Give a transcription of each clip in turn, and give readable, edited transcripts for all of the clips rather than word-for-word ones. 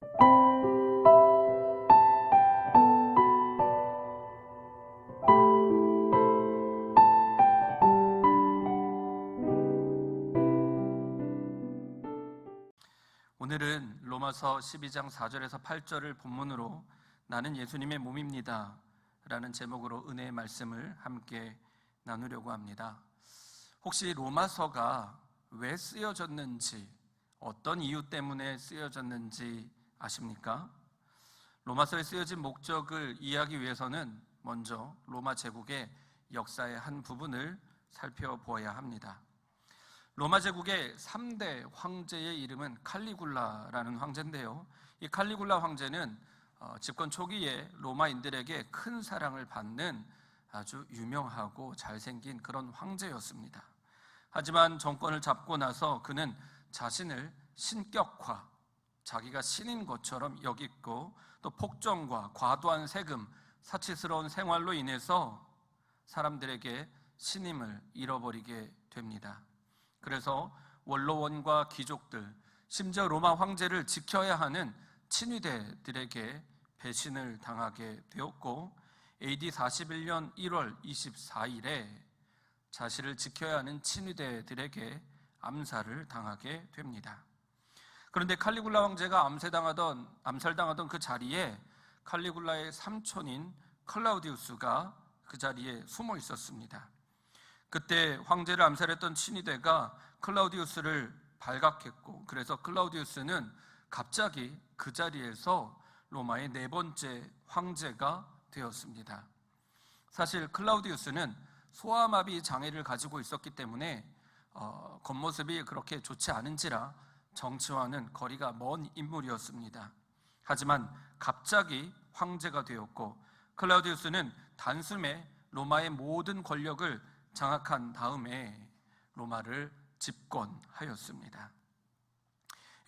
오늘은 로마서 12장 4절에서 8절을 본문으로 나는 예수님의 몸입니다 라는 제목으로 은혜의 말씀을 함께 나누려고 합니다. 혹시 로마서가 왜 쓰여졌는지, 어떤 이유 때문에 쓰여졌는지 아십니까? 로마서에 쓰여진 목적을 이해하기 위해서는 먼저 로마 제국의 역사의 한 부분을 살펴보아야 합니다. 로마 제국의 3대 황제의 이름은 칼리굴라라는 황제인데요, 이 칼리굴라 황제는 집권 초기에 로마인들에게 큰 사랑을 받는 아주 유명하고 잘생긴 그런 황제였습니다. 하지만 정권을 잡고 나서 그는 자신을 신격화, 자기가 신인 것처럼 여겼고, 또 폭정과 과도한 세금, 사치스러운 생활로 인해서 사람들에게 신임을 잃어버리게 됩니다. 그래서 원로원과 귀족들, 심지어 로마 황제를 지켜야 하는 친위대들에게 배신을 당하게 되었고, AD 41년 1월 24일에 자신을 지켜야 하는 친위대들에게 암살을 당하게 됩니다. 그런데 칼리굴라 황제가 암살당하던 그 자리에 칼리굴라의 삼촌인 클라우디우스가 그 자리에 숨어 있었습니다. 그때 황제를 암살했던 친위대가 클라우디우스를 발각했고, 그래서 클라우디우스는 갑자기 그 자리에서 로마의 4번째 황제가 되었습니다. 사실 클라우디우스는 소아마비 장애를 가지고 있었기 때문에 겉모습이 그렇게 좋지 않은지라 정치와는 거리가 먼 인물이었습니다. 하지만 갑자기 황제가 되었고, 클라우디우스는 단숨에 로마의 모든 권력을 장악한 다음에 로마를 집권하였습니다.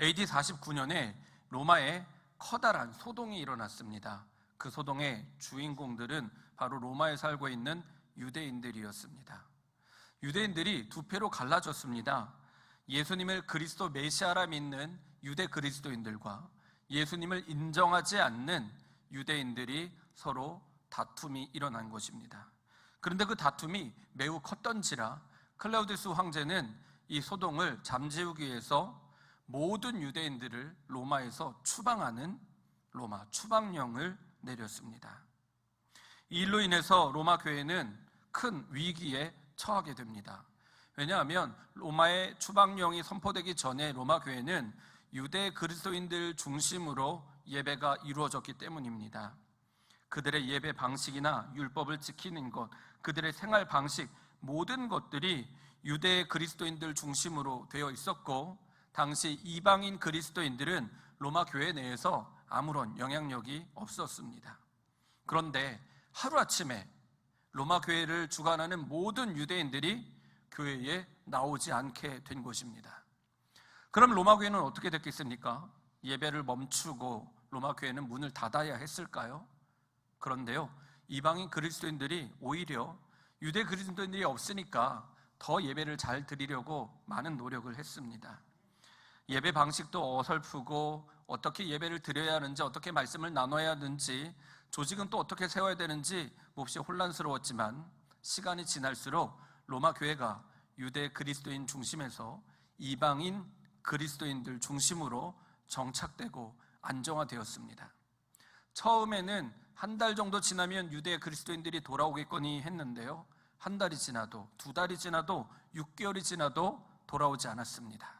AD 49년에 로마에 커다란 소동이 일어났습니다. 그 소동의 주인공들은 바로 로마에 살고 있는 유대인들이었습니다. 유대인들이 두 패로 갈라졌습니다. 예수님을 그리스도 메시아라 믿는 유대 그리스도인들과 예수님을 인정하지 않는 유대인들이 서로 다툼이 일어난 것입니다. 그런데 그 다툼이 매우 컸던지라 클라우디우스 황제는 이 소동을 잠재우기 위해서 모든 유대인들을 로마에서 추방하는 로마 추방령을 내렸습니다. 이 일로 인해서 로마 교회는 큰 위기에 처하게 됩니다. 왜냐하면 로마의 추방령이 선포되기 전에 로마 교회는 유대 그리스도인들 중심으로 예배가 이루어졌기 때문입니다. 그들의 예배 방식이나 율법을 지키는 것, 그들의 생활 방식, 모든 것들이 유대 그리스도인들 중심으로 되어 있었고, 당시 이방인 그리스도인들은 로마 교회 내에서 아무런 영향력이 없었습니다. 그런데 하루아침에 로마 교회를 주관하는 모든 유대인들이 교회에 나오지 않게 된 것입니다. 그럼 로마 교회는 어떻게 됐겠습니까? 예배를 멈추고 로마 교회는 문을 닫아야 했을까요? 그런데요, 이방인 그리스도인들이 오히려 유대 그리스도인들이 없으니까 더 예배를 잘 드리려고 많은 노력을 했습니다. 예배 방식도 어설프고, 어떻게 예배를 드려야 하는지, 어떻게 말씀을 나눠야 하는지, 조직은 또 어떻게 세워야 되는지 몹시 혼란스러웠지만, 시간이 지날수록 로마 교회가 유대 그리스도인 중심에서 이방인 그리스도인들 중심으로 정착되고 안정화되었습니다. 처음에는 한 달 정도 지나면 유대 그리스도인들이 돌아오겠거니 했는데요, 한 달이 지나도, 2달이 지나도, 6개월이 지나도 돌아오지 않았습니다.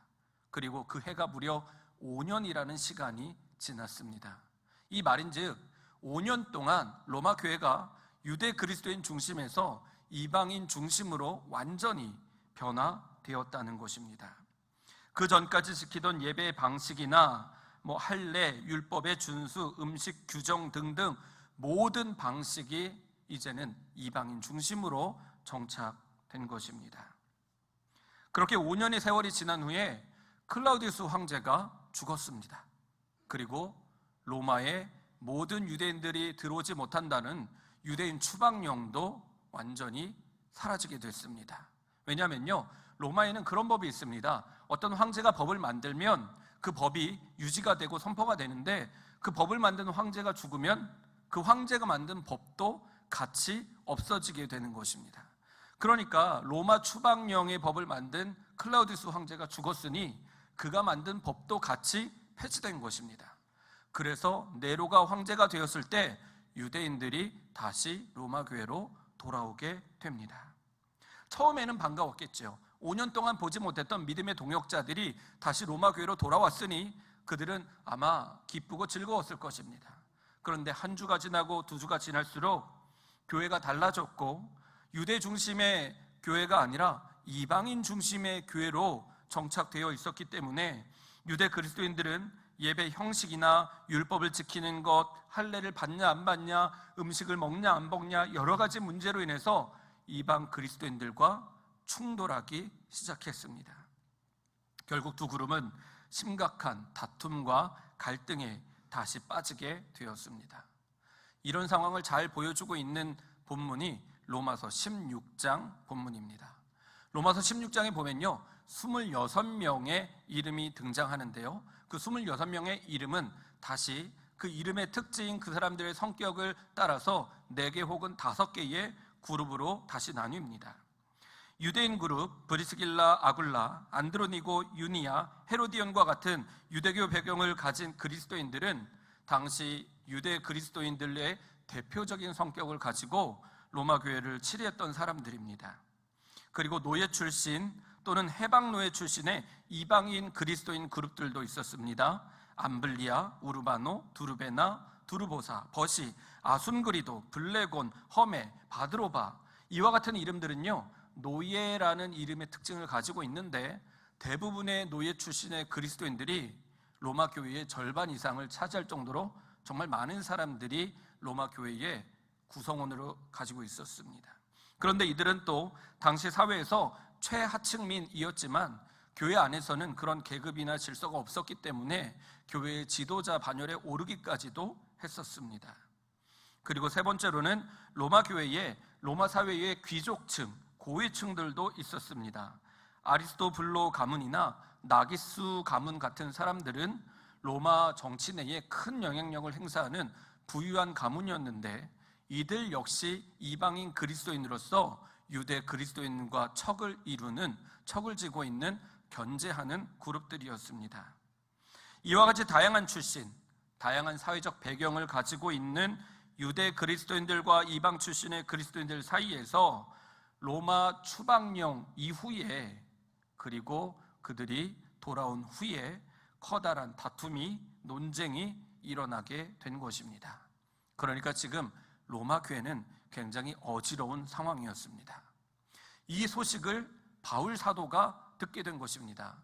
그리고 그 해가 무려 5년이라는 시간이 지났습니다. 이 말인즉 5년 동안 로마 교회가 유대 그리스도인 중심에서 이방인 중심으로 완전히 변화되었다는 것입니다. 그 전까지 지키던 예배의 방식이나 할례, 율법의 준수, 음식 규정 등등 모든 방식이 이제는 이방인 중심으로 정착된 것입니다. 그렇게 5년의 세월이 지난 후에 클라우디우스 황제가 죽었습니다. 그리고 로마의 모든 유대인들이 들어오지 못한다는 유대인 추방령도 완전히 사라지게 됐습니다. 왜냐하면요, 로마에는 그런 법이 있습니다. 어떤 황제가 법을 만들면 그 법이 유지가 되고 선포가 되는데, 그 법을 만든 황제가 죽으면 그 황제가 만든 법도 같이 없어지게 되는 것입니다. 그러니까 로마 추방령의 법을 만든 클라우디우스 황제가 죽었으니 그가 만든 법도 같이 폐지된 것입니다. 그래서 네로가 황제가 되었을 때 유대인들이 다시 로마 교회로 돌아오게 됩니다. 처음에는 반가웠겠죠. 5년 동안 보지 못했던 믿음의 동역자들이 다시 로마 교회로 돌아왔으니 그들은 아마 기쁘고 즐거웠을 것입니다. 그런데 한 주가 지나고 두 주가 지날수록 교회가 달라졌고, 유대 중심의 교회가 아니라 이방인 중심의 교회로 정착되어 있었기 때문에 유대 그리스도인들은 예배 형식이나 율법을 지키는 것, 할례를 받냐 안 받냐, 음식을 먹냐 안 먹냐, 여러 가지 문제로 인해서 이방 그리스도인들과 충돌하기 시작했습니다. 결국 두 그룹은 심각한 다툼과 갈등에 다시 빠지게 되었습니다. 이런 상황을 잘 보여주고 있는 본문이 로마서 16장 본문입니다. 로마서 16장에 보면요, 26명의 이름이 등장하는데요, 그 26명의 이름은 다시 그 이름의 특징인 그 사람들의 성격을 따라서 4개 혹은 5개의 그룹으로 다시 나뉩니다. 유대인 그룹, 브리스길라, 아굴라, 안드로니고, 유니아, 헤로디온과 같은 유대교 배경을 가진 그리스도인들은 당시 유대 그리스도인들의 대표적인 성격을 가지고 로마 교회를 치리했던 사람들입니다. 그리고 노예 출신 또는 해방 노예 출신의 이방인 그리스도인 그룹들도 있었습니다. 암블리아, 우르바노, 두르베나, 두르보사, 버시, 아순그리도, 블레곤, 허메, 바드로바, 이와 같은 이름들은요, 노예라는 이름의 특징을 가지고 있는데, 대부분의 노예 출신의 그리스도인들이 로마 교회의 절반 이상을 차지할 정도로 정말 많은 사람들이 로마 교회의 구성원으로 가지고 있었습니다. 그런데 이들은 또 당시 사회에서 최하층민이었지만 교회 안에서는 그런 계급이나 질서가 없었기 때문에 교회의 지도자 반열에 오르기까지도 했었습니다. 그리고 세 번째로는 로마 교회에 로마 사회의 귀족층, 고위층들도 있었습니다. 아리스토블로 가문이나 나기수 가문 같은 사람들은 로마 정치 내에 큰 영향력을 행사하는 부유한 가문이었는데, 이들 역시 이방인 그리스도인으로서 유대 그리스도인과 척을 지고 있는, 견제하는 그룹들이었습니다. 이와 같이 다양한 출신, 다양한 사회적 배경을 가지고 있는 유대 그리스도인들과 이방 출신의 그리스도인들 사이에서 로마 추방령 이후에, 그리고 그들이 돌아온 후에 커다란 다툼이, 논쟁이 일어나게 된 것입니다. 그러니까 지금 로마 교회는 굉장히 어지러운 상황이었습니다. 이 소식을 바울 사도가 듣게 된 것입니다.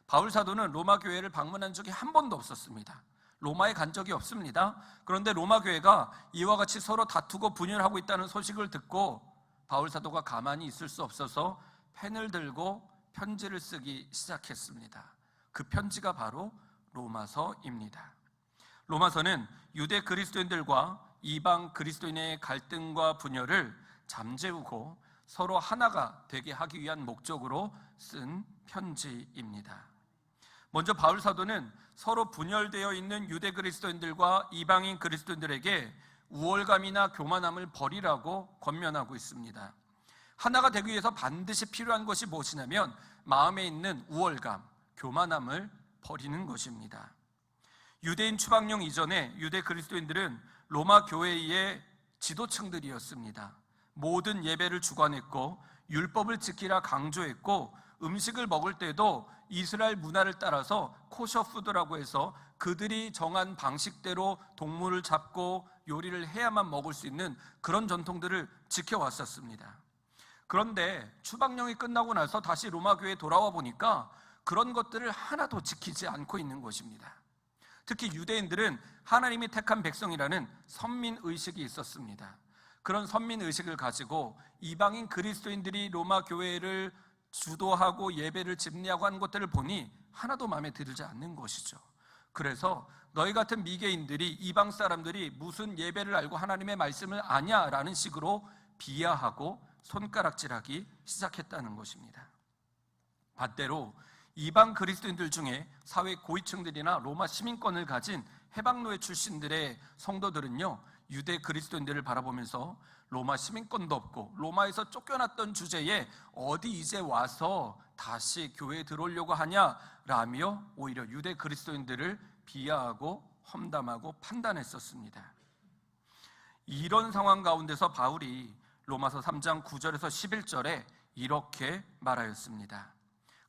바울 사도는 로마 교회를 방문한 적이 한 번도 없었습니다. 로마에 간 적이 없습니다. 그런데 로마 교회가 이와 같이 서로 다투고 분열하고 있다는 소식을 듣고 바울 사도가 가만히 있을 수 없어서 펜을 들고 편지를 쓰기 시작했습니다. 그 편지가 바로 로마서입니다. 로마서는 유대 그리스도인들과 이방 그리스도인의 갈등과 분열을 잠재우고 서로 하나가 되게 하기 위한 목적으로 쓴 편지입니다. 먼저 바울 사도는 서로 분열되어 있는 유대 그리스도인들과 이방인 그리스도인들에게 우월감이나 교만함을 버리라고 권면하고 있습니다. 하나가 되기 위해서 반드시 필요한 것이 무엇이냐면 마음에 있는 우월감, 교만함을 버리는 것입니다. 유대인 추방령 이전에 유대 그리스도인들은 로마 교회의 지도층들이었습니다. 모든 예배를 주관했고 율법을 지키라 강조했고, 음식을 먹을 때도 이스라엘 문화를 따라서 코셔푸드라고 해서 그들이 정한 방식대로 동물을 잡고 요리를 해야만 먹을 수 있는 그런 전통들을 지켜왔었습니다. 그런데 추방령이 끝나고 나서 다시 로마 교회에 돌아와 보니까 그런 것들을 하나도 지키지 않고 있는 것입니다. 특히 유대인들은 하나님이 택한 백성이라는 선민의식이 있었습니다. 그런 선민의식을 가지고 이방인 그리스도인들이 로마 교회를 주도하고 예배를 집례하고 하는 것들을 보니 하나도 마음에 들지 않는 것이죠. 그래서 너희 같은 미개인들이, 이방 사람들이 무슨 예배를 알고 하나님의 말씀을 아냐 라는 식으로 비하하고 손가락질하기 시작했다는 것입니다. 반대로 이방 그리스도인들 중에 사회 고위층들이나 로마 시민권을 가진 해방노예 출신들의 성도들은요, 유대 그리스도인들을 바라보면서 로마 시민권도 없고 로마에서 쫓겨났던 주제에 어디 이제 와서 다시 교회에 들어오려고 하냐라며 오히려 유대 그리스도인들을 비하하고 험담하고 판단했었습니다. 이런 상황 가운데서 바울이 로마서 3장 9절에서 11절에 이렇게 말하였습니다.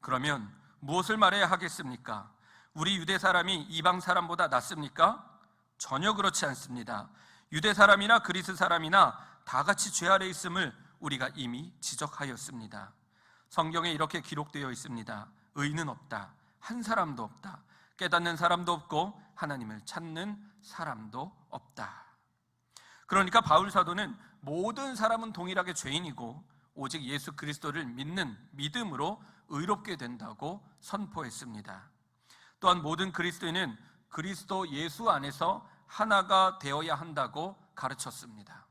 그러면 무엇을 말해야 하겠습니까? 우리 유대 사람이 이방 사람보다 낫습니까? 전혀 그렇지 않습니다. 유대 사람이나 그리스 사람이나 다 같이 죄 아래 있음을 우리가 이미 지적하였습니다. 성경에 이렇게 기록되어 있습니다. 의인은 없다. 한 사람도 없다. 깨닫는 사람도 없고 하나님을 찾는 사람도 없다. 그러니까 바울 사도는 모든 사람은 동일하게 죄인이고 오직 예수 그리스도를 믿는 믿음으로 의롭게 된다고 선포했습니다. 또한 모든 그리스도인은 그리스도 예수 안에서 하나가 되어야 한다고 가르쳤습니다.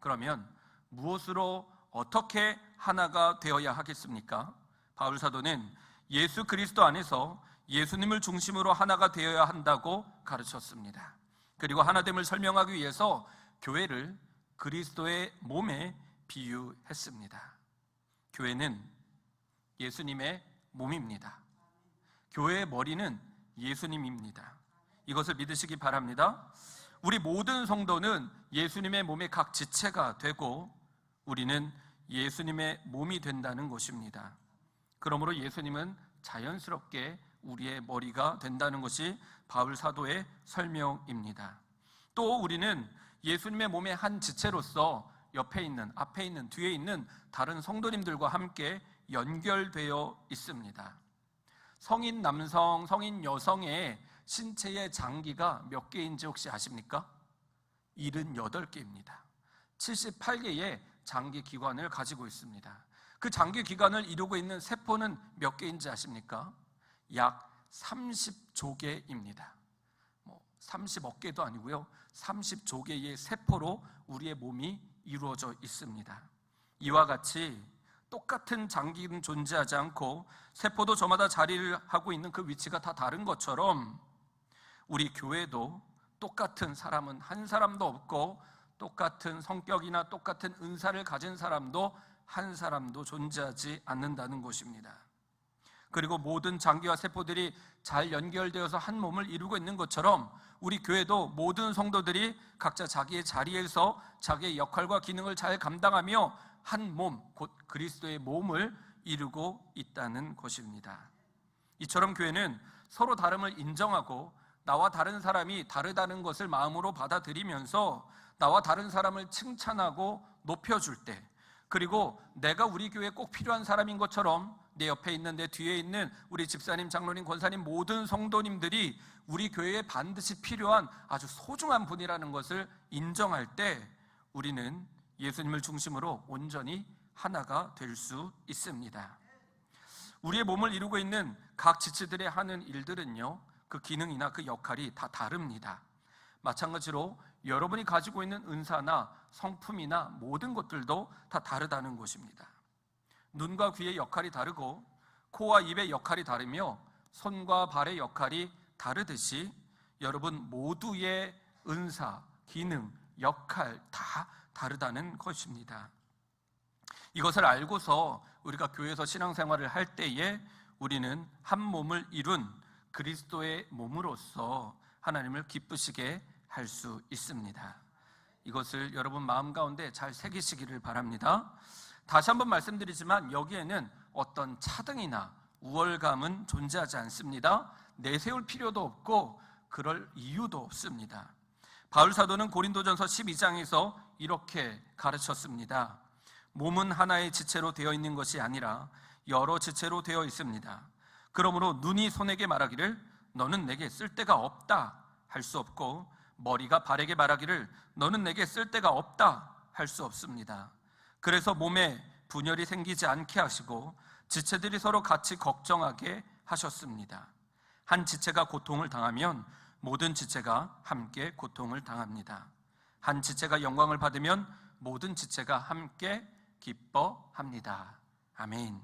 그러면 무엇으로 어떻게 하나가 되어야 하겠습니까? 바울 사도는 예수 그리스도 안에서 예수님을 중심으로 하나가 되어야 한다고 가르쳤습니다. 그리고 하나됨을 설명하기 위해서 교회를 그리스도의 몸에 비유했습니다. 교회는 예수님의 몸입니다. 교회의 머리는 예수님입니다. 이것을 믿으시기 바랍니다. 우리 모든 성도는 예수님의 몸의 각 지체가 되고 우리는 예수님의 몸이 된다는 것입니다. 그러므로 예수님은 자연스럽게 우리의 머리가 된다는 것이 바울 사도의 설명입니다. 또 우리는 예수님의 몸의 한 지체로서 옆에 있는, 앞에 있는, 뒤에 있는 다른 성도님들과 함께 연결되어 있습니다. 성인 남성, 성인 여성의 신체의 장기가 몇 개인지 혹시 아십니까? 78개입니다. 78개의 장기 기관을 가지고 있습니다. 그 장기 기관을 이루고 있는 세포는 몇 개인지 아십니까? 약 30조개입니다. 30억 개도 아니고요. 30조개의 세포로 우리의 몸이 이루어져 있습니다. 이와 같이 똑같은 장기는 존재하지 않고 세포도 저마다 자리를 하고 있는 그 위치가 다 다른 것처럼 우리 교회도 똑같은 사람은 한 사람도 없고 똑같은 성격이나 똑같은 은사를 가진 사람도 한 사람도 존재하지 않는다는 것입니다. 그리고 모든 장기와 세포들이 잘 연결되어서 한 몸을 이루고 있는 것처럼 우리 교회도 모든 성도들이 각자 자기의 자리에서 자기의 역할과 기능을 잘 감당하며 한 몸, 곧 그리스도의 몸을 이루고 있다는 것입니다. 이처럼 교회는 서로 다름을 인정하고 나와 다른 사람이 다르다는 것을 마음으로 받아들이면서 나와 다른 사람을 칭찬하고 높여줄 때, 그리고 내가 우리 교회에 꼭 필요한 사람인 것처럼 내 옆에 있는, 내 뒤에 있는 우리 집사님, 장로님, 권사님 모든 성도님들이 우리 교회에 반드시 필요한 아주 소중한 분이라는 것을 인정할 때 우리는 예수님을 중심으로 온전히 하나가 될 수 있습니다. 우리의 몸을 이루고 있는 각 지체들의 하는 일들은요, 그 기능이나 그 역할이 다 다릅니다. 마찬가지로 여러분이 가지고 있는 은사나 성품이나 모든 것들도 다 다르다는 것입니다. 눈과 귀의 역할이 다르고 코와 입의 역할이 다르며 손과 발의 역할이 다르듯이 여러분 모두의 은사, 기능, 역할 다 다르다는 것입니다. 이것을 알고서 우리가 교회에서 신앙생활을 할 때에 우리는 한 몸을 이룬 그리스도의 몸으로서 하나님을 기쁘시게 할 수 있습니다. 이것을 여러분 마음 가운데 잘 새기시기를 바랍니다. 다시 한번 말씀드리지만 여기에는 어떤 차등이나 우월감은 존재하지 않습니다. 내세울 필요도 없고 그럴 이유도 없습니다. 바울 사도는 고린도전서 12장에서 이렇게 가르쳤습니다. 몸은 하나의 지체로 되어 있는 것이 아니라 여러 지체로 되어 있습니다. 그러므로 눈이 손에게 말하기를 너는 내게 쓸데가 없다 할 수 없고 머리가 발에게 말하기를 너는 내게 쓸데가 없다 할 수 없습니다. 그래서 몸에 분열이 생기지 않게 하시고 지체들이 서로 같이 걱정하게 하셨습니다. 한 지체가 고통을 당하면 모든 지체가 함께 고통을 당합니다. 한 지체가 영광을 받으면 모든 지체가 함께 기뻐합니다. 아멘.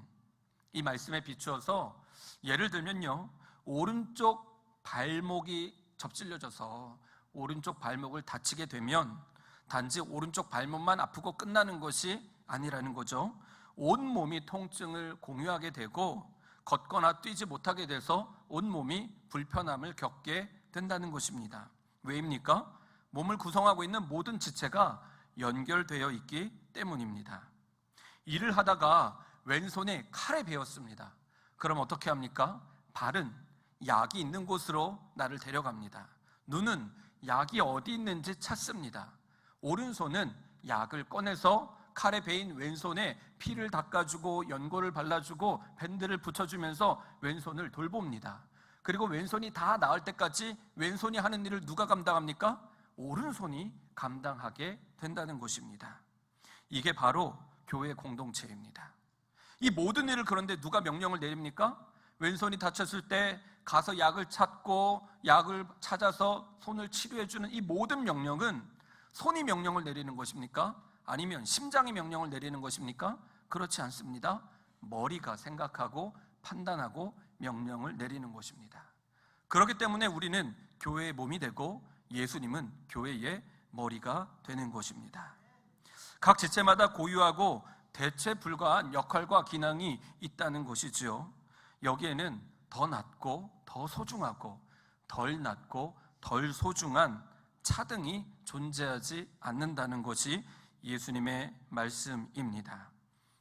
이 말씀에 비추어서 예를 들면요, 오른쪽 발목이 접질려져서 오른쪽 발목을 다치게 되면 단지 오른쪽 발목만 아프고 끝나는 것이 아니라는 거죠. 온몸이 통증을 공유하게 되고 걷거나 뛰지 못하게 돼서 온몸이 불편함을 겪게 된다는 것입니다. 왜입니까? 몸을 구성하고 있는 모든 지체가 연결되어 있기 때문입니다. 일을 하다가 왼손에 칼에 베었습니다. 그럼 어떻게 합니까? 발은 약이 있는 곳으로 나를 데려갑니다. 눈은 약이 어디 있는지 찾습니다. 오른손은 약을 꺼내서 칼에 베인 왼손에 피를 닦아주고 연고를 발라주고 밴드를 붙여주면서 왼손을 돌봅니다. 그리고 왼손이 다 나을 때까지 왼손이 하는 일을 누가 감당합니까? 오른손이 감당하게 된다는 것입니다. 이게 바로 교회 공동체입니다. 이 모든 일을 그런데 누가 명령을 내립니까? 왼손이 다쳤을 때 가서 약을 찾고 약을 찾아서 손을 치료해주는 이 모든 명령은 손이 명령을 내리는 것입니까? 아니면 심장이 명령을 내리는 것입니까? 그렇지 않습니다. 머리가 생각하고 판단하고 명령을 내리는 것입니다. 그렇기 때문에 우리는 교회의 몸이 되고 예수님은 교회의 머리가 되는 것입니다. 각 지체마다 고유하고 대체 불가한 역할과 기능이 있다는 것이지요. 여기에는 더 낫고 더 소중하고 덜 낫고 덜 소중한 차등이 존재하지 않는다는 것이 예수님의 말씀입니다.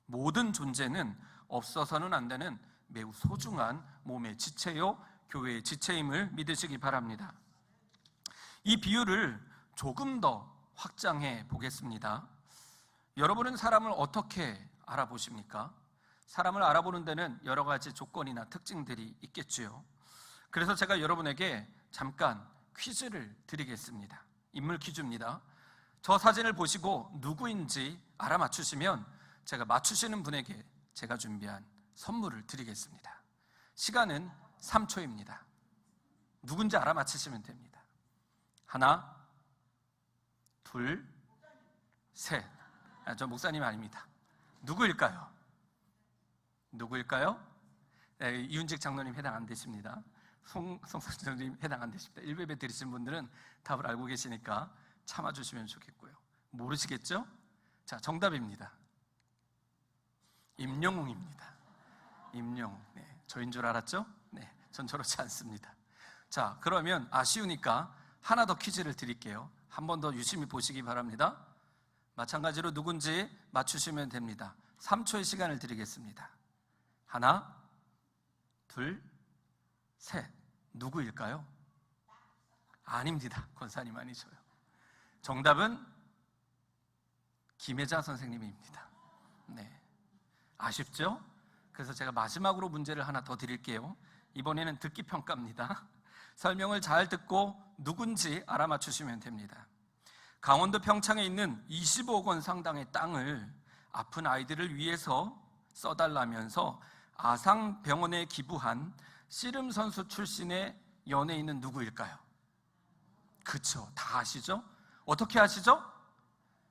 모든 존재는 없어서는 안 되는 매우 소중한 몸의 지체요, 교회의 지체임을 믿으시기 바랍니다. 이 비유를 조금 더 확장해 보겠습니다. 여러분은 사람을 어떻게 알아보십니까? 사람을 알아보는 데는 여러 가지 조건이나 특징들이 있겠지요. 그래서 제가 여러분에게 잠깐 퀴즈를 드리겠습니다. 인물 퀴즈입니다. 저 사진을 보시고 누구인지 알아맞추시면 제가 맞추시는 분에게 제가 준비한 선물을 드리겠습니다. 시간은 3초입니다. 누군지 알아맞히시면 됩니다. 하나, 둘, 셋. 저 목사님 아닙니다. 누구일까요? 네, 이윤직 장로님 해당 안 되십니다. 송선생님 해당 안 되십니다. 1배배 들으신 분들은 답을 알고 계시니까 참아주시면 좋겠고요. 모르시겠죠? 자, 정답입니다. 임영웅입니다. 임영웅. 네, 저인 줄 알았죠? 네, 전 저렇지 않습니다. 자, 그러면 아쉬우니까 하나 더 퀴즈를 드릴게요. 한 번 더 유심히 보시기 바랍니다. 마찬가지로 누군지 맞추시면 됩니다. 3초의 시간을 드리겠습니다. 하나, 둘, 셋. 누구일까요? 아닙니다. 권사님 아니셔요. 정답은 김혜자 선생님입니다. 네, 아쉽죠? 그래서 제가 마지막으로 문제를 하나 더 드릴게요. 이번에는 듣기 평가입니다. 설명을 잘 듣고 누군지 알아맞추시면 됩니다. 강원도 평창에 있는 25억 원 상당의 땅을 아픈 아이들을 위해서 써달라면서 아상병원에 기부한 씨름 선수 출신의 연예인은 누구일까요? 그쵸, 다 아시죠? 어떻게 아시죠?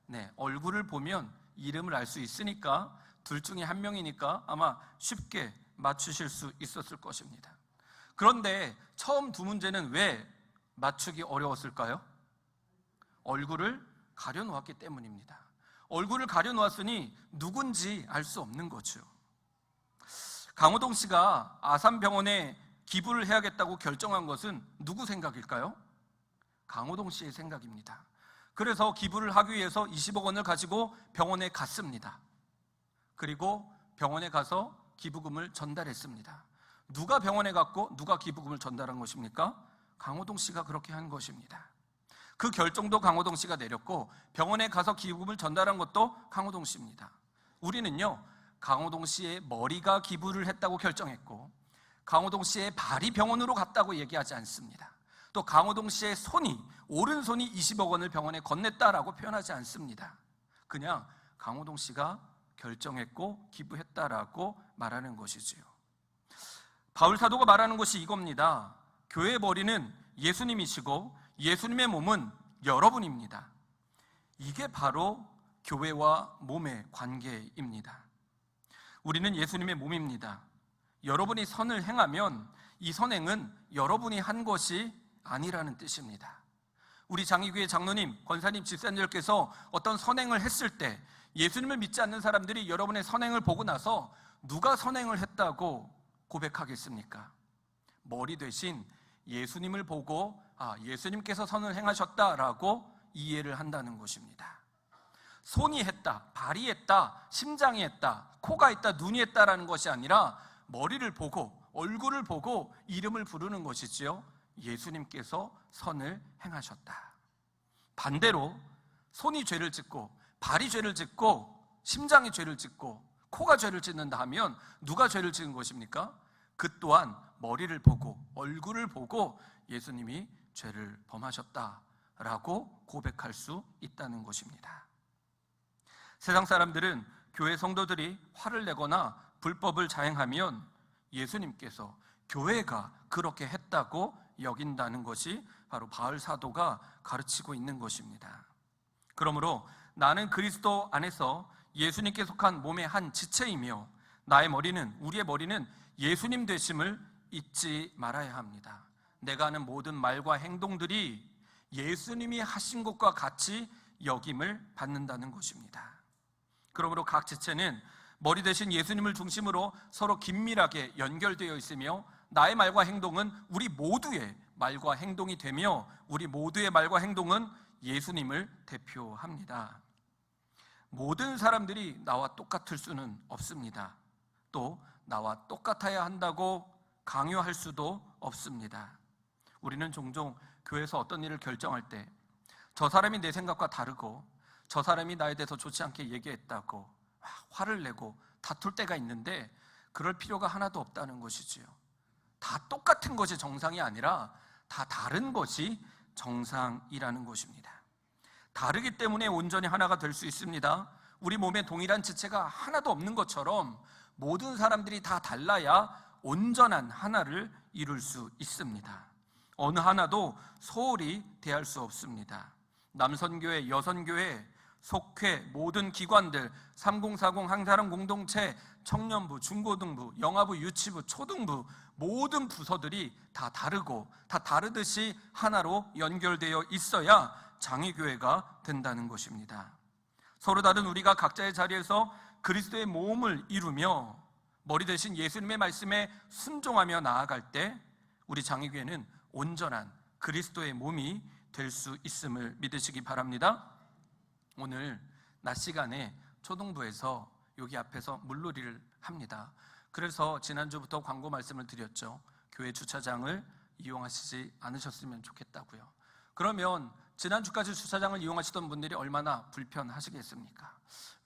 네, 얼굴을 보면 이름을 알 수 있으니까 둘 중에 한 명이니까 아마 쉽게 맞추실 수 있었을 것입니다. 그런데 처음 두 문제는 왜 맞추기 어려웠을까요? 얼굴을 가려놓았기 때문입니다. 얼굴을 가려놓았으니 누군지 알 수 없는 거죠. 강호동 씨가 아산병원에 기부를 해야겠다고 결정한 것은 누구 생각일까요? 강호동 씨의 생각입니다. 그래서 기부를 하기 위해서 20억 원을 가지고 병원에 갔습니다. 그리고 병원에 가서 기부금을 전달했습니다. 누가 병원에 갔고 누가 기부금을 전달한 것입니까? 강호동 씨가 그렇게 한 것입니다. 그 결정도 강호동 씨가 내렸고 병원에 가서 기부금을 전달한 것도 강호동 씨입니다. 우리는요, 강호동 씨의 머리가 기부를 했다고 결정했고 강호동 씨의 발이 병원으로 갔다고 얘기하지 않습니다. 또 강호동 씨의 오른손이 20억 원을 병원에 건넸다라고 표현하지 않습니다. 그냥 강호동 씨가 결정했고 기부했다라고 말하는 것이지요. 바울 사도가 말하는 것이 이겁니다. 교회의 머리는 예수님이시고 예수님의 몸은 여러분입니다. 이게 바로 교회와 몸의 관계입니다. 우리는 예수님의 몸입니다. 여러분이 선을 행하면 이 선행은 여러분이 한 것이 아니라는 뜻입니다. 우리 장희교회 장로님, 권사님, 집사님들께서 어떤 선행을 했을 때 예수님을 믿지 않는 사람들이 여러분의 선행을 보고 나서 누가 선행을 했다고 고백하겠습니까? 머리 대신 예수님을 보고 예수님께서 선을 행하셨다라고 이해를 한다는 것입니다. 손이 했다, 발이 했다, 심장이 했다, 코가 했다, 눈이 했다라는 것이 아니라 머리를 보고 얼굴을 보고 이름을 부르는 것이지요. 예수님께서 선을 행하셨다. 반대로 손이 죄를 짓고 발이 죄를 짓고 심장이 죄를 짓고 코가 죄를 짓는다 하면 누가 죄를 지은 것입니까? 그 또한 머리를 보고 얼굴을 보고 예수님이 죄를 범하셨다라고 고백할 수 있다는 것입니다. 세상 사람들은 교회 성도들이 화를 내거나 불법을 자행하면 예수님께서 교회가 그렇게 했다고 여긴다는 것이 바로 바울 사도가 가르치고 있는 것입니다. 그러므로 나는 그리스도 안에서 예수님께 속한 몸의 한 지체이며 나의 머리는, 우리의 머리는 예수님 되심을 잊지 말아야 합니다. 내가 하는 모든 말과 행동들이 예수님이 하신 것과 같이 여김을 받는다는 것입니다. 그러므로 각 지체는 머리 대신 예수님을 중심으로 서로 긴밀하게 연결되어 있으며 나의 말과 행동은 우리 모두의 말과 행동이 되며 우리 모두의 말과 행동은 예수님을 대표합니다. 모든 사람들이 나와 똑같을 수는 없습니다. 또 나와 똑같아야 한다고 강요할 수도 없습니다. 우리는 종종 교회에서 어떤 일을 결정할 때 저 사람이 내 생각과 다르고 저 사람이 나에 대해서 좋지 않게 얘기했다고 화를 내고 다툴 때가 있는데 그럴 필요가 하나도 없다는 것이지요. 다 똑같은 것이 정상이 아니라 다 다른 것이 정상이라는 것입니다. 다르기 때문에 온전히 하나가 될 수 있습니다. 우리 몸에 동일한 지체가 하나도 없는 것처럼 모든 사람들이 다 달라야 온전한 하나를 이룰 수 있습니다. 어느 하나도 소홀히 대할 수 없습니다. 남선교회, 여선교회, 속회, 모든 기관들, 3040 한사람 공동체, 청년부, 중고등부, 영아부, 유치부, 초등부 모든 부서들이 다 다르고 다 다르듯이 하나로 연결되어 있어야 장의교회가 된다는 것입니다. 서로 다른 우리가 각자의 자리에서 그리스도의 몸을 이루며 머리 대신 예수님의 말씀에 순종하며 나아갈 때 우리 장의교회는 온전한 그리스도의 몸이 될 수 있음을 믿으시기 바랍니다. 오늘 낮 시간에 초등부에서 여기 앞에서 물놀이를 합니다. 그래서 지난주부터 광고 말씀을 드렸죠. 교회 주차장을 이용하시지 않으셨으면 좋겠다고요. 그러면 지난주까지 주차장을 이용하시던 분들이 얼마나 불편하시겠습니까?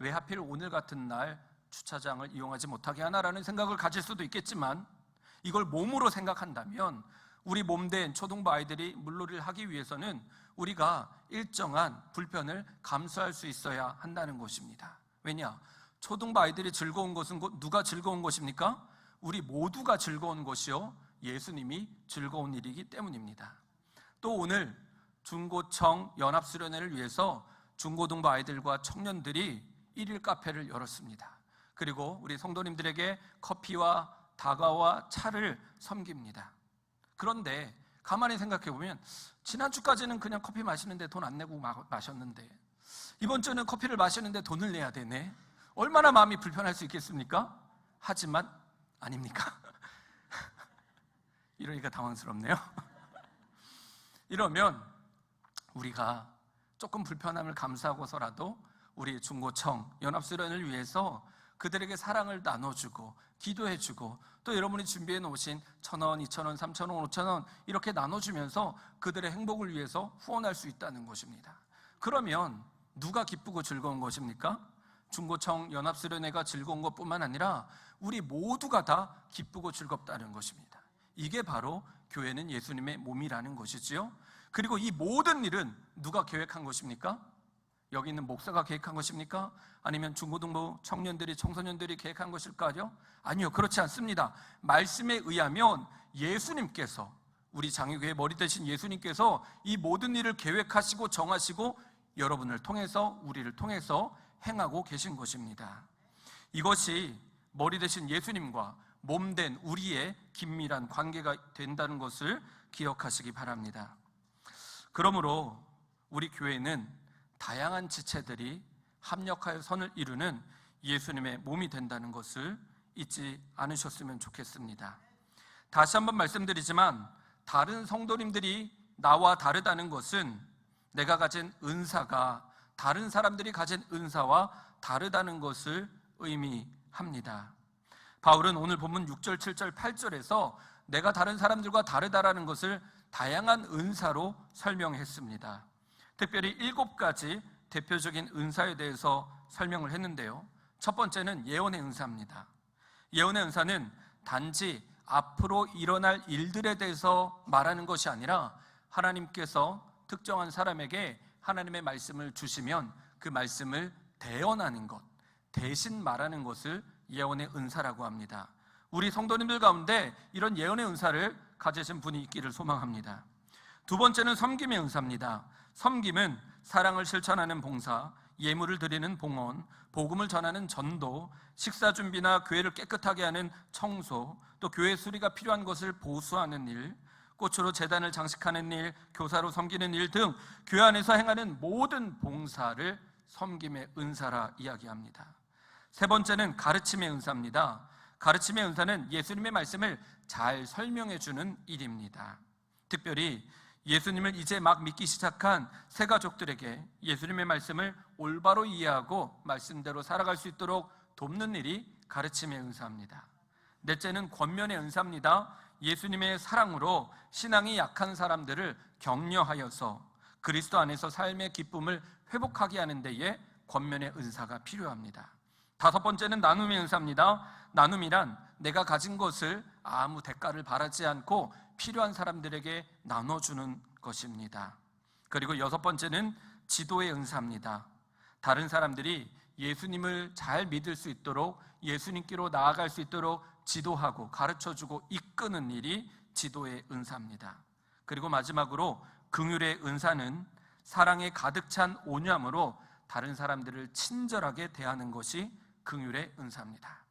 왜 하필 오늘 같은 날 주차장을 이용하지 못하게 하나라는 생각을 가질 수도 있겠지만 이걸 몸으로 생각한다면 우리 몸된 초등부 아이들이 물놀이를 하기 위해서는 우리가 일정한 불편을 감수할 수 있어야 한다는 것입니다. 왜냐? 초등부 아이들이 즐거운 것은 누가 즐거운 것입니까? 우리 모두가 즐거운 것이요 예수님이 즐거운 일이기 때문입니다. 또 오늘 중고청 연합수련회를 위해서 중고등부 아이들과 청년들이 1일 카페를 열었습니다. 그리고 우리 성도님들에게 커피와 다과와 차를 섬깁니다. 그런데 가만히 생각해 보면 지난주까지는 그냥 커피 마시는데 돈 안 내고 마셨는데 이번 주는 커피를 마시는데 돈을 내야 되네. 얼마나 마음이 불편할 수 있겠습니까? 하지만 아닙니까? 이러니까 당황스럽네요. 이러면 우리가 조금 불편함을 감수하고서라도 우리 중고청 연합수련을 위해서 그들에게 사랑을 나눠주고 기도해주고 또 여러분이 준비해 놓으신 1,000원, 2,000원, 3,000원, 5,000원 이렇게 나눠주면서 그들의 행복을 위해서 후원할 수 있다는 것입니다. 그러면 누가 기쁘고 즐거운 것입니까? 중고청 연합수련회가 즐거운 것뿐만 아니라 우리 모두가 다 기쁘고 즐겁다는 것입니다. 이게 바로 교회는 예수님의 몸이라는 것이지요. 그리고 이 모든 일은 누가 계획한 것입니까? 여기 있는 목사가 계획한 것입니까? 아니면 중고등부 청년들이, 청소년들이 계획한 것일까요? 아니요, 그렇지 않습니다. 말씀에 의하면 예수님께서, 우리 장의교회 머리 대신 예수님께서 이 모든 일을 계획하시고 정하시고 여러분을 통해서, 우리를 통해서 행하고 계신 것입니다. 이것이 머리 대신 예수님과 몸된 우리의 긴밀한 관계가 된다는 것을 기억하시기 바랍니다. 그러므로 우리 교회는 다양한 지체들이 합력하여 선을 이루는 예수님의 몸이 된다는 것을 잊지 않으셨으면 좋겠습니다. 다시 한번 말씀드리지만 다른 성도님들이 나와 다르다는 것은 내가 가진 은사가 다른 사람들이 가진 은사와 다르다는 것을 의미합니다. 바울은 오늘 본문 6절, 7절, 8절에서 내가 다른 사람들과 다르다라는 것을 다양한 은사로 설명했습니다. 특별히 7가지 대표적인 은사에 대해서 설명을 했는데요. 첫 번째는 예언의 은사입니다. 예언의 은사는 단지 앞으로 일어날 일들에 대해서 말하는 것이 아니라 하나님께서 특정한 사람에게 하나님의 말씀을 주시면 그 말씀을 대언하는 것, 대신 말하는 것을 예언의 은사라고 합니다. 우리 성도님들 가운데 이런 예언의 은사를 가지신 분이 있기를 소망합니다. 두 번째는 섬김의 은사입니다. 섬김은 사랑을 실천하는 봉사, 예물을 드리는 봉헌, 복음을 전하는 전도, 식사 준비나 교회를 깨끗하게 하는 청소, 또 교회 수리가 필요한 것을 보수하는 일, 꽃으로 제단을 장식하는 일, 교사로 섬기는 일 등 교회 안에서 행하는 모든 봉사를 섬김의 은사라 이야기합니다. 세 번째는 가르침의 은사입니다. 가르침의 은사는 예수님의 말씀을 잘 설명해 주는 일입니다. 특별히 예수님을 이제 막 믿기 시작한 새 가족들에게 예수님의 말씀을 올바로 이해하고 말씀대로 살아갈 수 있도록 돕는 일이 가르침의 은사입니다. 넷째는 권면의 은사입니다. 예수님의 사랑으로 신앙이 약한 사람들을 격려하여서 그리스도 안에서 삶의 기쁨을 회복하게 하는 데에 권면의 은사가 필요합니다. 다섯 번째는 나눔의 은사입니다. 나눔이란 내가 가진 것을 아무 대가를 바라지 않고 필요한 사람들에게 나눠주는 것입니다. 그리고 여섯 번째는 지도의 은사입니다. 다른 사람들이 예수님을 잘 믿을 수 있도록 예수님께로 나아갈 수 있도록 지도하고 가르쳐주고 이끄는 일이 지도의 은사입니다. 그리고 마지막으로 긍휼의 은사는 사랑에 가득 찬 온유함으로 다른 사람들을 친절하게 대하는 것이 긍휼의 은사입니다.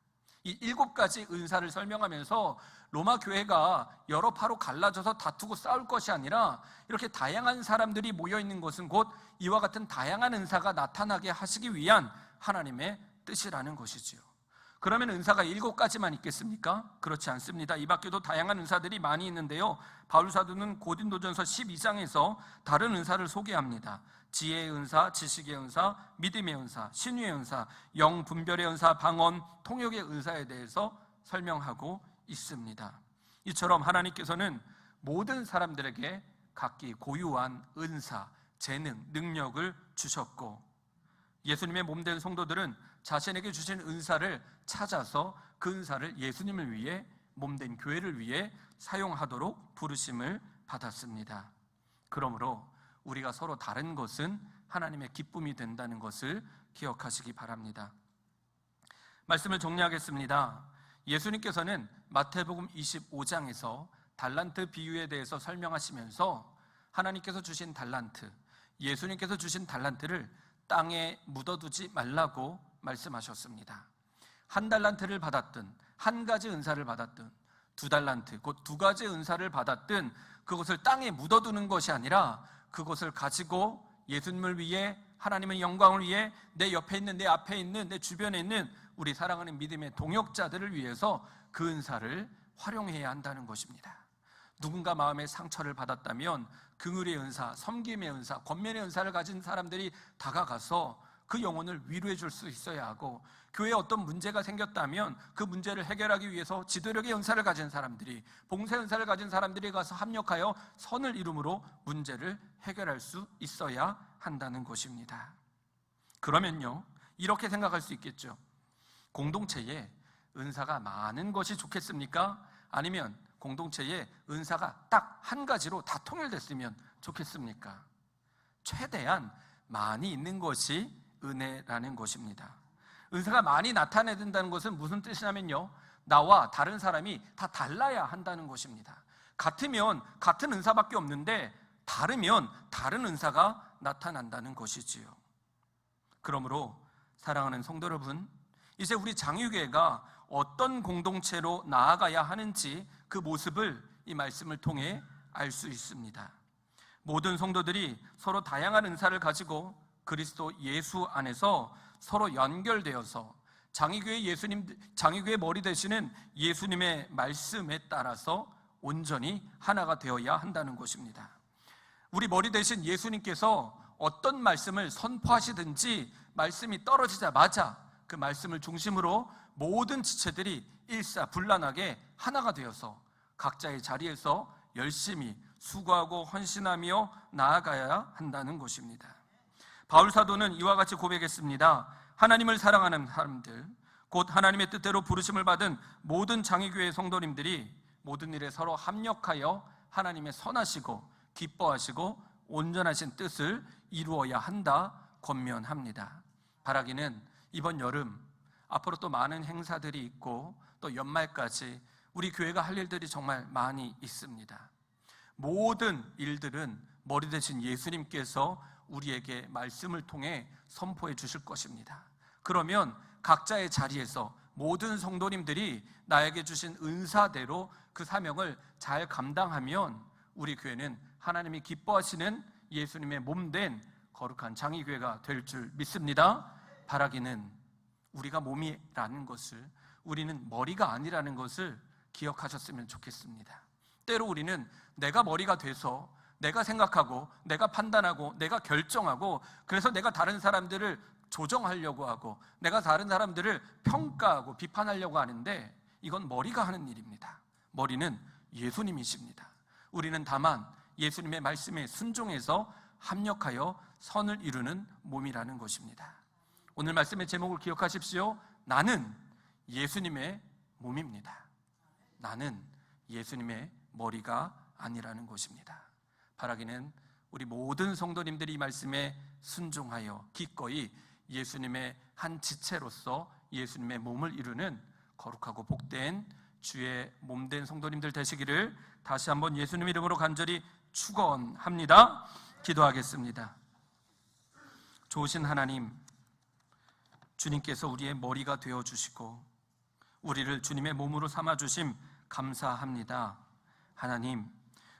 이 7가지 은사를 설명하면서 로마 교회가 여러 파로 갈라져서 다투고 싸울 것이 아니라 이렇게 다양한 사람들이 모여있는 것은 곧 이와 같은 다양한 은사가 나타나게 하시기 위한 하나님의 뜻이라는 것이지요. 그러면 은사가 7가지만 있겠습니까? 그렇지 않습니다. 이 밖에도 다양한 은사들이 많이 있는데요. 바울 사도는 고린도전서 12장에서 다른 은사를 소개합니다. 지혜의 은사, 지식의 은사, 믿음의 은사, 신유의 은사, 영 분별의 은사, 방언, 통역의 은사에 대해서 설명하고 있습니다. 이처럼 하나님께서는 모든 사람들에게 각기 고유한 은사, 재능, 능력을 주셨고 예수님의 몸된 성도들은 자신에게 주신 은사를 찾아서 그 은사를 예수님을 위해 몸된 교회를 위해 사용하도록 부르심을 받았습니다. 그러므로 우리가 서로 다른 것은 하나님의 기쁨이 된다는 것을 기억하시기 바랍니다. 말씀을 정리하겠습니다. 예수님께서는 마태복음 25장에서 달란트 비유에 대해서 설명하시면서 하나님께서 주신 달란트, 예수님께서 주신 달란트를 땅에 묻어두지 말라고 말씀하셨습니다. 한 달란트를 받았든 한 가지 은사를 받았든 두 달란트, 곧 2가지 은사를 받았든 그것을 땅에 묻어두는 것이 아니라 그것을 가지고 예수님을 위해 하나님의 영광을 위해 내 옆에 있는 내 앞에 있는 내 주변에 있는 우리 사랑하는 믿음의 동역자들을 위해서 그 은사를 활용해야 한다는 것입니다. 누군가 마음의 상처를 받았다면 긍휼의 은사, 섬김의 은사, 권면의 은사를 가진 사람들이 다가가서 그 영혼을 위로해 줄 수 있어야 하고 교회에 어떤 문제가 생겼다면 그 문제를 해결하기 위해서 지도력의 은사를 가진 사람들이 봉사 은사를 가진 사람들이 가서 합력하여 선을 이룸으로 문제를 해결할 수 있어야 한다는 것입니다. 그러면요 이렇게 생각할 수 있겠죠. 공동체에 은사가 많은 것이 좋겠습니까? 아니면 공동체에 은사가 딱 한 가지로 다 통일됐으면 좋겠습니까? 최대한 많이 있는 것이 은혜라는 것입니다. 은사가 많이 나타나야 된다는 것은 무슨 뜻이냐면요 나와 다른 사람이 다 달라야 한다는 것입니다. 같으면 같은 은사밖에 없는데 다르면 다른 은사가 나타난다는 것이지요. 그러므로 사랑하는 성도 여러분, 이제 우리 장유교회가 어떤 공동체로 나아가야 하는지 그 모습을 이 말씀을 통해 알 수 있습니다. 모든 성도들이 서로 다양한 은사를 가지고 그리스도 예수 안에서 서로 연결되어서 장의교회 머리 되시는 예수님의 말씀에 따라서 온전히 하나가 되어야 한다는 것입니다. 우리 머리 되신 예수님께서 어떤 말씀을 선포하시든지 말씀이 떨어지자마자 그 말씀을 중심으로 모든 지체들이 일사불란하게 하나가 되어서 각자의 자리에서 열심히 수고하고 헌신하며 나아가야 한다는 것입니다. 바울 사도는 이와 같이 고백했습니다. 하나님을 사랑하는 사람들, 곧 하나님의 뜻대로 부르심을 받은 모든 장의교회 성도님들이 모든 일에 서로 합력하여 하나님의 선하시고 기뻐하시고 온전하신 뜻을 이루어야 한다 권면합니다. 바라기는 이번 여름 앞으로 또 많은 행사들이 있고 또 연말까지 우리 교회가 할 일들이 정말 많이 있습니다. 모든 일들은 머리 되신 예수님께서 우리에게 말씀을 통해 선포해 주실 것입니다. 그러면 각자의 자리에서 모든 성도님들이 나에게 주신 은사대로 그 사명을 잘 감당하면 우리 교회는 하나님이 기뻐하시는 예수님의 몸된 거룩한 장의교회가 될 줄 믿습니다. 바라기는 우리가 몸이라는 것을, 우리는 머리가 아니라는 것을 기억하셨으면 좋겠습니다. 때로 우리는 내가 머리가 돼서 내가 생각하고 내가 판단하고 내가 결정하고 그래서 내가 다른 사람들을 조정하려고 하고 내가 다른 사람들을 평가하고 비판하려고 하는데 이건 머리가 하는 일입니다. 머리는 예수님이십니다. 우리는 다만 예수님의 말씀에 순종해서 합력하여 선을 이루는 몸이라는 것입니다. 오늘 말씀의 제목을 기억하십시오. 나는 예수님의 몸입니다. 나는 예수님의 머리가 아니라는 것입니다. 바라기는 우리 모든 성도님들이 이 말씀에 순종하여 기꺼이 예수님의 한 지체로서 예수님의 몸을 이루는 거룩하고 복된 주의 몸된 성도님들 되시기를 다시 한번 예수님 이름으로 간절히 축원합니다. 기도하겠습니다. 좋으신 하나님, 주님께서 우리의 머리가 되어주시고 우리를 주님의 몸으로 삼아주심 감사합니다. 하나님,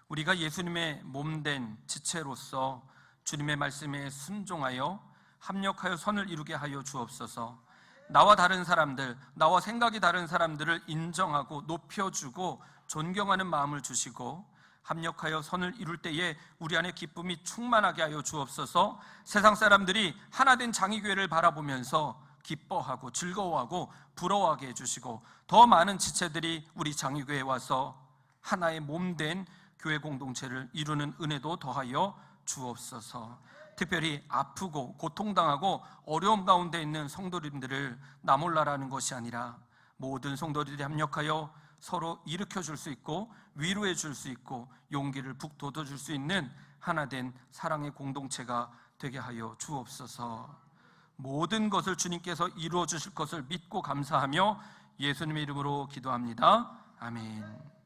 우리가 예수님의 몸된 지체로서 주님의 말씀에 순종하여 합력하여 선을 이루게 하여 주옵소서. 나와 다른 사람들, 나와 생각이 다른 사람들을 인정하고 높여주고 존경하는 마음을 주시고 합력하여 선을 이룰 때에 우리 안에 기쁨이 충만하게 하여 주옵소서. 세상 사람들이 하나된 장의교회를 바라보면서 기뻐하고 즐거워하고 부러워하게 해주시고 더 많은 지체들이 우리 장의교회에 와서 하나의 몸된 교회 공동체를 이루는 은혜도 더하여 주옵소서. 특별히 아프고 고통당하고 어려움 가운데 있는 성도님들을 나 몰라라는 것이 아니라 모든 성도들이 합력하여 서로 일으켜 줄 수 있고 위로해 줄 수 있고 용기를 북돋워 줄 수 있는 하나된 사랑의 공동체가 되게 하여 주옵소서. 모든 것을 주님께서 이루어 주실 것을 믿고 감사하며 예수님의 이름으로 기도합니다. 아멘.